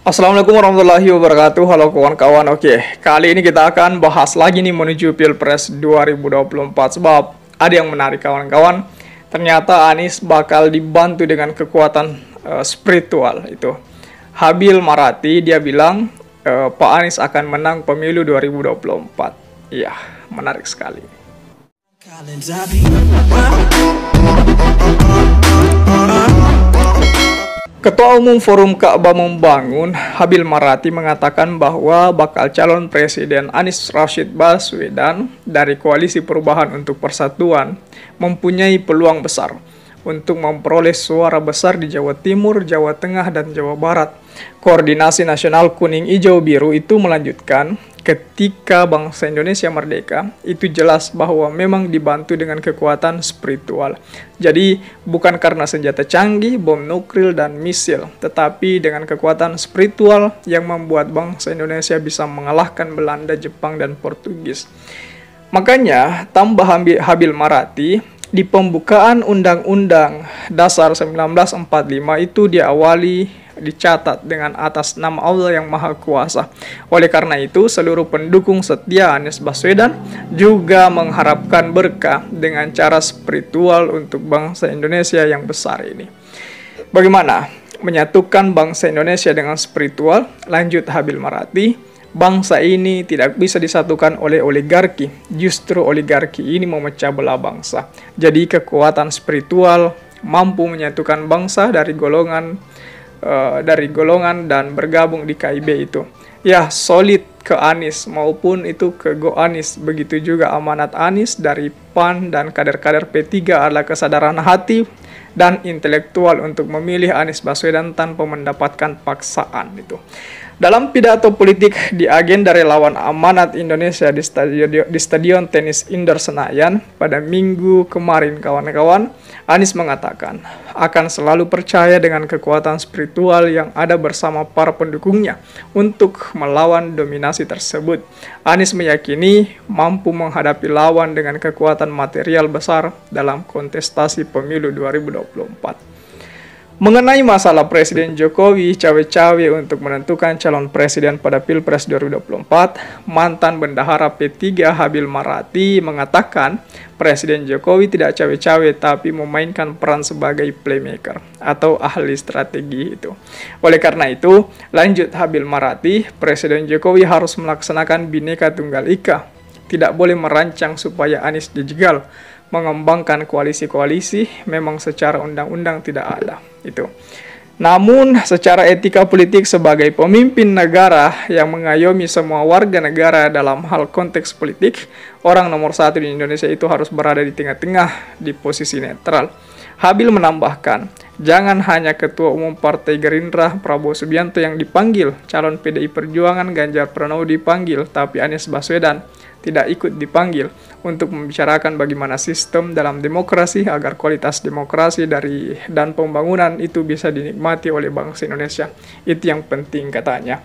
Assalamualaikum warahmatullahi wabarakatuh. Halo kawan-kawan. Oke, kali ini kita akan bahas lagi nih menuju Pilpres 2024. Sebab ada yang menarik kawan-kawan. Ternyata Anies bakal dibantu dengan kekuatan spiritual itu. Habil Marati dia bilang Pak Anies akan menang pemilu 2024. Iya, menarik sekali. Ketua Umum Forum Ka'bah Membangun, Habil Marati mengatakan bahwa bakal calon Presiden Anies Rashid Baswedan dari Koalisi Perubahan untuk Persatuan mempunyai peluang besar untuk memperoleh suara besar di Jawa Timur, Jawa Tengah, dan Jawa Barat. Koordinasi Nasional Kuning Hijau Biru itu melanjutkan, ketika bangsa Indonesia merdeka, itu jelas bahwa memang dibantu dengan kekuatan spiritual. Jadi, bukan karena senjata canggih, bom nuklir, dan misil, tetapi dengan kekuatan spiritual yang membuat bangsa Indonesia bisa mengalahkan Belanda, Jepang, dan Portugis. Makanya, tambah Habil Marati, di pembukaan Undang-Undang Dasar 1945 itu dicatat dengan atas nama Allah yang Maha Kuasa. Oleh karena itu, seluruh pendukung setia Anies Baswedan juga mengharapkan berkah dengan cara spiritual untuk bangsa Indonesia yang besar ini. Bagaimana menyatukan bangsa Indonesia dengan spiritual? Lanjut Habil Marati. Bangsa ini tidak bisa disatukan oleh oligarki. Justru oligarki ini memecah belah bangsa. Jadi kekuatan spiritual mampu menyatukan bangsa dari golongan dan bergabung di KIB itu. Ya, solid ke Anies maupun itu ke Go Anies. Begitu juga amanat Anies dari PAN dan kader-kader P3 adalah kesadaran hati dan intelektual untuk memilih Anies Baswedan tanpa mendapatkan paksaan itu. Dalam pidato politik di agenda relawan amanat Indonesia di Stadion Tenis Indoor Senayan pada Minggu kemarin kawan-kawan, Anies mengatakan akan selalu percaya dengan kekuatan spiritual yang ada bersama para pendukungnya untuk melawan dominasi tersebut. Anies meyakini mampu menghadapi lawan dengan kekuatan material besar dalam kontestasi pemilu 2024. Mengenai masalah Presiden Jokowi cawe-cawe untuk menentukan calon presiden pada Pilpres 2024, mantan bendahara P3 Habil Marati mengatakan Presiden Jokowi tidak cawe-cawe tapi memainkan peran sebagai playmaker atau ahli strategi itu. Oleh karena itu, lanjut Habil Marati, Presiden Jokowi harus melaksanakan Bhinneka Tunggal Ika. Tidak boleh merancang supaya Anies dijegal. Mengembangkan koalisi-koalisi memang secara undang-undang tidak ada itu. Namun secara etika politik sebagai pemimpin negara yang mengayomi semua warga negara dalam hal konteks politik, orang nomor satu di Indonesia itu harus berada di tengah-tengah di posisi netral. Habil menambahkan, jangan hanya Ketua Umum Partai Gerindra Prabowo Subianto yang dipanggil, calon PDI Perjuangan Ganjar Pranowo dipanggil, tapi Anies Baswedan tidak ikut dipanggil untuk membicarakan bagaimana sistem dalam demokrasi agar kualitas demokrasi dan pembangunan itu bisa dinikmati oleh bangsa Indonesia. Itu yang penting katanya.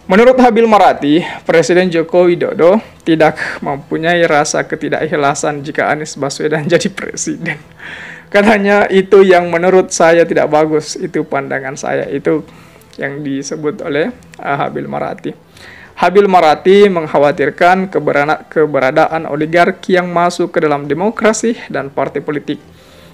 Menurut Habil Marati, Presiden Joko Widodo tidak mempunyai rasa ketidakikhlasan jika Anies Baswedan jadi presiden. Katanya itu yang menurut saya tidak bagus, itu pandangan saya, itu yang disebut oleh Habil Marati. Habil Marati mengkhawatirkan keberadaan oligarki yang masuk ke dalam demokrasi dan partai politik.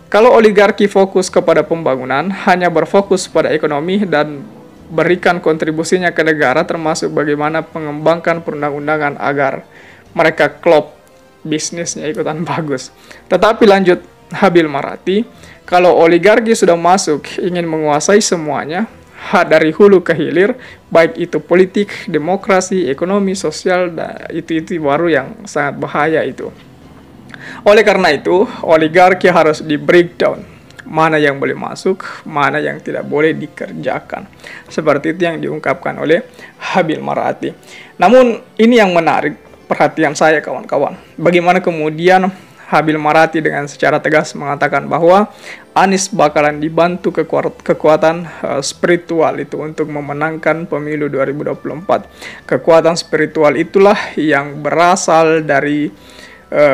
Kalau oligarki fokus kepada pembangunan, hanya berfokus pada ekonomi dan berikan kontribusinya ke negara termasuk bagaimana mengembangkan perundang-undangan agar mereka klop, bisnisnya ikutan bagus. Tetapi lanjut Habil Marati, kalau oligarki sudah masuk ingin menguasai semuanya, dari hulu ke hilir, baik itu politik, demokrasi, ekonomi, sosial, itu baru yang sangat bahaya itu. Oleh karena itu, oligarki harus di breakdown. Mana yang boleh masuk, mana yang tidak boleh dikerjakan. Seperti itu yang diungkapkan oleh Habil Marati. Namun, ini yang menarik perhatian saya kawan-kawan. Bagaimana kemudian Habil Marati dengan secara tegas mengatakan bahwa Anies bakalan dibantu kekuatan spiritual itu untuk memenangkan pemilu 2024. Kekuatan spiritual itulah yang berasal dari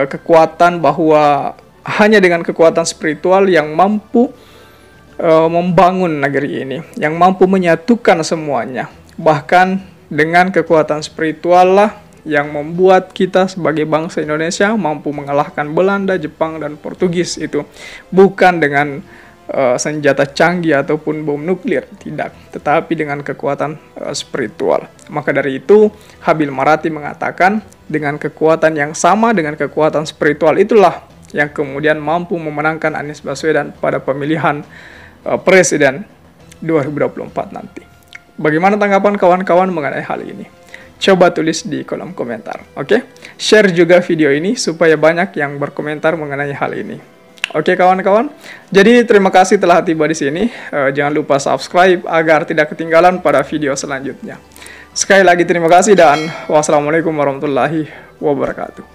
kekuatan bahwa hanya dengan kekuatan spiritual yang mampu membangun negeri ini, yang mampu menyatukan semuanya. Bahkan dengan kekuatan spiritual lah yang membuat kita sebagai bangsa Indonesia mampu mengalahkan Belanda, Jepang, dan Portugis itu. Bukan dengan senjata canggih ataupun bom nuklir, tidak, tetapi dengan kekuatan spiritual. Maka dari itu, Habil Marati mengatakan dengan kekuatan yang sama dengan kekuatan spiritual itulah yang kemudian mampu memenangkan Anies Baswedan pada pemilihan presiden 2024 nanti. Bagaimana tanggapan kawan-kawan mengenai hal ini? Coba tulis di kolom komentar, oke? Share juga video ini supaya banyak yang berkomentar mengenai hal ini. Oke kawan-kawan, jadi terima kasih telah tiba di sini. Jangan lupa subscribe agar tidak ketinggalan pada video selanjutnya. Sekali lagi terima kasih dan wassalamualaikum warahmatullahi wabarakatuh.